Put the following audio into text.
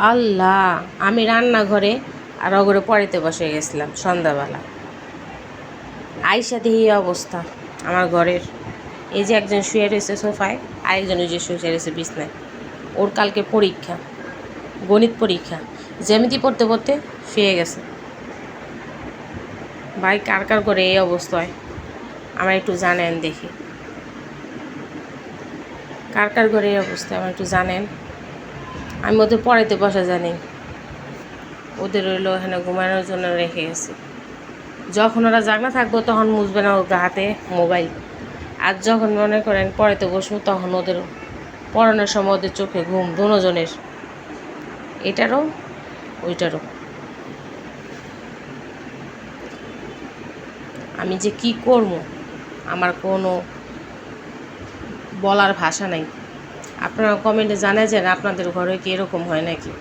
আল্লাহ, আমি রান্নাঘরে আর অগরে পড়াইতে বসে গেছিলাম সন্ধ্যাবেলা। আইসা দেখি এই অবস্থা আমার ঘরের। এই যে একজন শুয়ে রয়েছে সোফায়, আরেকজন ওই যে শুয়ে রয়েছে বিছনায়। ওর কালকে পরীক্ষা, গণিত পরীক্ষা, জ্যামিতি পড়তে পড়তে শুয়ে গেছে। ভাই কার কার করে এই অবস্থায় আমার একটু জানেন দেখি, কার কার করে এই অবস্থায় আমার একটু জানেন। আমি ওদের পড়াইতে বসা জানি, ওদের রইলো এখানে ঘুমানোর জন্য রেখে গেছি। যখন ওরা জাগনা থাকবো তখন মুছবে না ওদের হাতে মোবাইল, আর যখন মনে করেন পড়াইতে বসবো তখন ওদের পড়ানোর সময় ওদের চোখে ঘুম, দুজনের, এটারও ওইটারও। আমি যে কি করবো আমার কোনো বলার ভাষা নাই। আপনারা কমেন্টে জানাই আপনাদের ঘরে কি এরকম হয় নাকি।